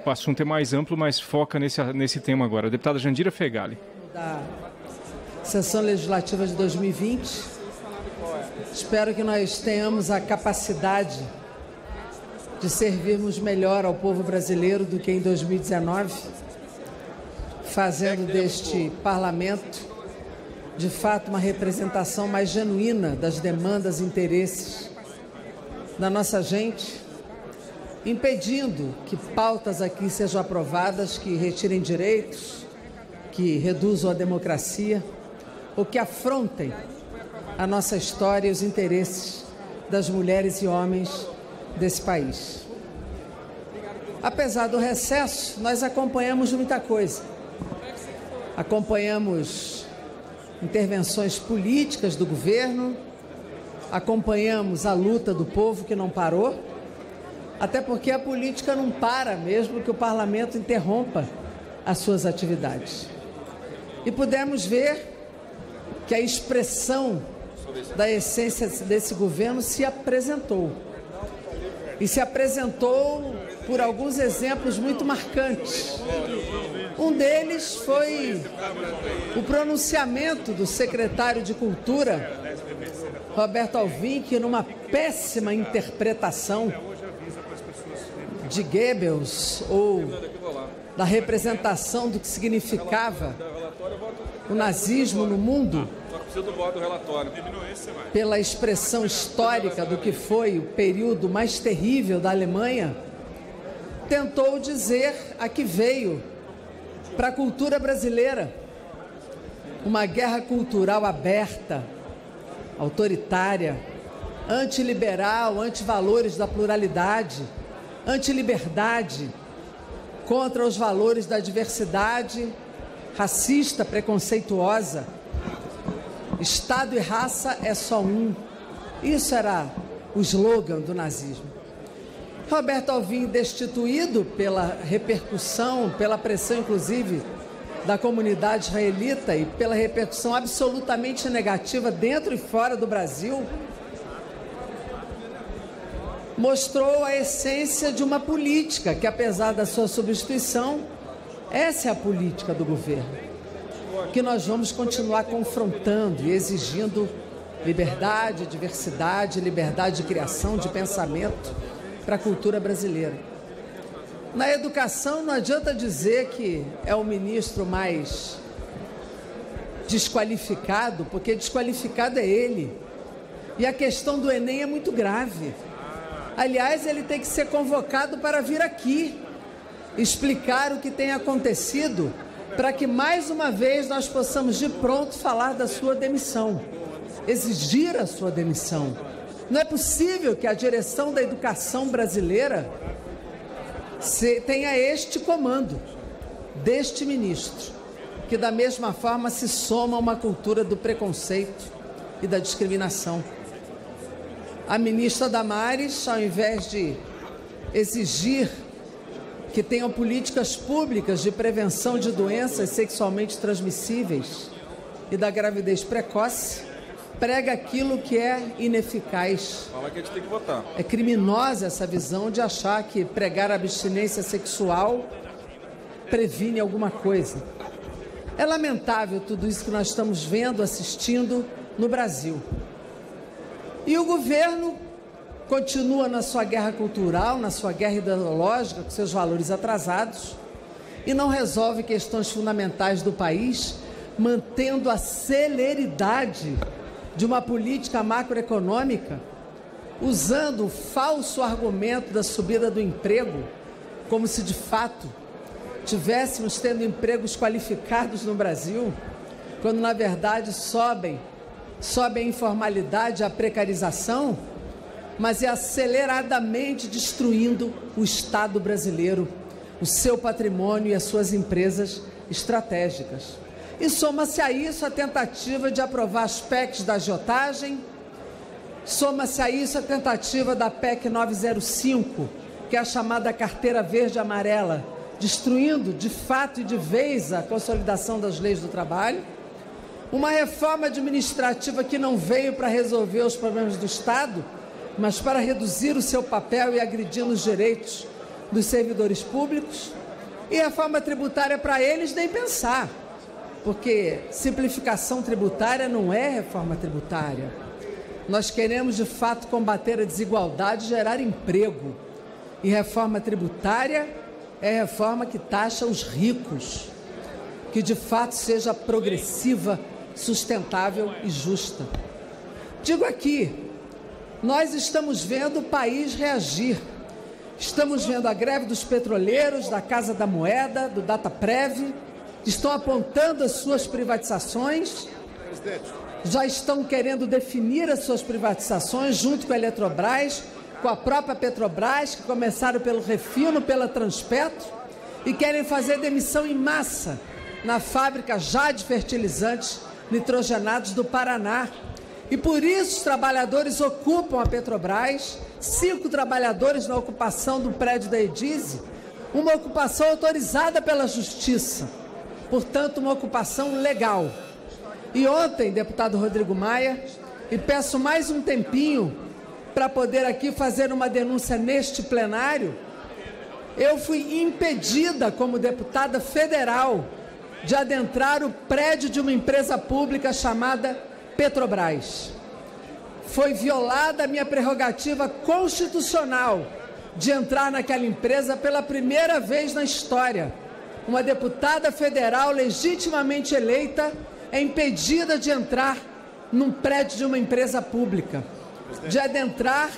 o assunto é mais amplo, mas foca nesse tema agora. A deputada Jandira Fegali. Da sessão legislativa de 2020, espero que nós tenhamos a capacidade de servirmos melhor ao povo brasileiro do que em 2019, fazendo deste parlamento, de fato, uma representação mais genuína das demandas e interesses da nossa gente, impedindo que pautas aqui sejam aprovadas que retirem direitos, que reduzam a democracia ou que afrontem a nossa história e os interesses das mulheres e homens desse país. Apesar do recesso, nós acompanhamos muita coisa. Acompanhamos intervenções políticas do governo, acompanhamos a luta do povo que não parou, até porque a política não para mesmo que o parlamento interrompa as suas atividades. E pudemos ver que a expressão da essência desse governo se apresentou. E se apresentou por alguns exemplos muito marcantes. Um deles foi o pronunciamento do secretário de Cultura, Roberto Alvim, que numa péssima interpretação de Goebbels ou da representação do que significava o nazismo no mundo, pela expressão histórica do que foi o período mais terrível da Alemanha, tentou dizer a que veio para a cultura brasileira uma guerra cultural aberta, autoritária, antiliberal, antivalores da pluralidade, antiliberdade, contra os valores da diversidade, racista, preconceituosa. Estado e raça é só um. Isso era o slogan do nazismo. Roberto Alvim, destituído pela repercussão, pela pressão, inclusive, da comunidade israelita e pela repercussão absolutamente negativa dentro e fora do Brasil, mostrou a essência de uma política que, apesar da sua substituição, essa é a política do governo, que nós vamos continuar confrontando e exigindo liberdade, diversidade, liberdade de criação, de pensamento para a cultura brasileira. Na educação, não adianta dizer que é o ministro mais desqualificado, porque desqualificado é ele. E a questão do Enem é muito grave. Aliás, ele tem que ser convocado para vir aqui explicar o que tem acontecido, para que mais uma vez nós possamos de pronto falar da sua demissão, exigir a sua demissão. Não é possível que a direção da educação brasileira tenha este comando deste ministro, que da mesma forma se soma a uma cultura do preconceito e da discriminação. A ministra Damares, ao invés de exigir que tenham políticas públicas de prevenção de doenças sexualmente transmissíveis e da gravidez precoce, prega aquilo que é ineficaz. Fala que a gente tem que votar. É criminosa essa visão de achar que pregar abstinência sexual previne alguma coisa. É lamentável tudo isso que nós estamos vendo, assistindo no Brasil. E o governo continua na sua guerra cultural, na sua guerra ideológica, com seus valores atrasados, e não resolve questões fundamentais do país, mantendo a celeridade de uma política macroeconômica, usando o falso argumento da subida do emprego, como se de fato tivéssemos tendo empregos qualificados no Brasil, quando na verdade sobe a informalidade, a precarização, mas é aceleradamente destruindo o Estado brasileiro, o seu patrimônio e as suas empresas estratégicas. E soma-se a isso a tentativa de aprovar as PECs da agiotagem, soma-se a isso a tentativa da PEC 905, que é a chamada carteira verde e amarela, destruindo de fato e de vez a consolidação das leis do trabalho, uma reforma administrativa que não veio para resolver os problemas do Estado, mas para reduzir o seu papel e agredir os direitos dos servidores públicos. E reforma tributária para eles nem pensar, porque simplificação tributária não é reforma tributária. Nós queremos, de fato, combater a desigualdade e gerar emprego. E reforma tributária é reforma que taxa os ricos, que de fato seja progressiva, sustentável e justa. Digo aqui, nós estamos vendo o país reagir. Estamos vendo a greve dos petroleiros, da Casa da Moeda, do Dataprev, que estão apontando as suas privatizações, já estão querendo definir as suas privatizações junto com a Eletrobras, com a própria Petrobras, que começaram pelo Refino, pela Transpetro, e querem fazer demissão em massa na fábrica já de fertilizantes nitrogenados do Paraná. E por isso os trabalhadores ocupam a Petrobras, 5 trabalhadores na ocupação do prédio da Edise, uma ocupação autorizada pela Justiça, portanto uma ocupação legal. E ontem, deputado Rodrigo Maia, e peço mais um tempinho para poder aqui fazer uma denúncia neste plenário, eu fui impedida como deputada federal de adentrar o prédio de uma empresa pública chamada Petrobras. Foi violada a minha prerrogativa constitucional de entrar naquela empresa pela primeira vez na história. Uma deputada federal legitimamente eleita é impedida de entrar num prédio de uma empresa pública, de adentrar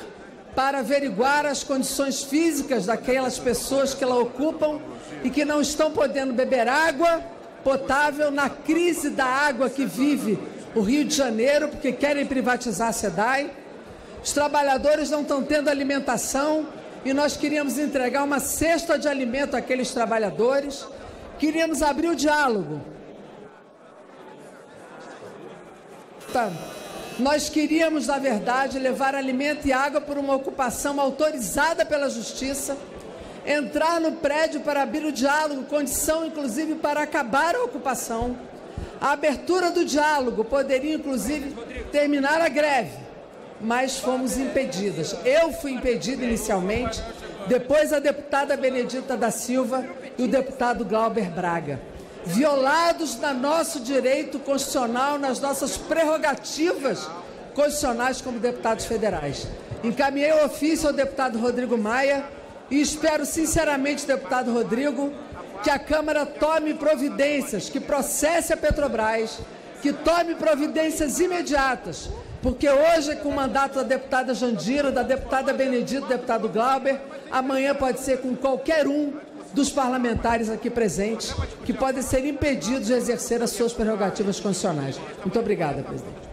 para averiguar as condições físicas daquelas pessoas que ela ocupam e que não estão podendo beber água potável na crise da água que vive o Rio de Janeiro, porque querem privatizar a SEDAI. Os trabalhadores não estão tendo alimentação e nós queríamos entregar uma cesta de alimento àqueles trabalhadores. Queríamos abrir o diálogo. Nós queríamos, na verdade, levar alimento e água por uma ocupação autorizada pela Justiça, entrar no prédio para abrir o diálogo, condição, inclusive, para acabar a ocupação. A abertura do diálogo poderia, inclusive, terminar a greve, mas fomos impedidas. Eu fui impedida inicialmente, depois a deputada Benedita da Silva e o deputado Glauber Braga. Violados no nosso direito constitucional, nas nossas prerrogativas constitucionais como deputados federais. Encaminhei o ofício ao deputado Rodrigo Maia e espero sinceramente, deputado Rodrigo, que a Câmara tome providências, que processe a Petrobras, que tome providências imediatas, porque hoje, com o mandato da deputada Jandira, da deputada Benedita, do deputado Glauber, amanhã pode ser com qualquer um dos parlamentares aqui presentes, que podem ser impedidos de exercer as suas prerrogativas constitucionais. Muito obrigada, presidente.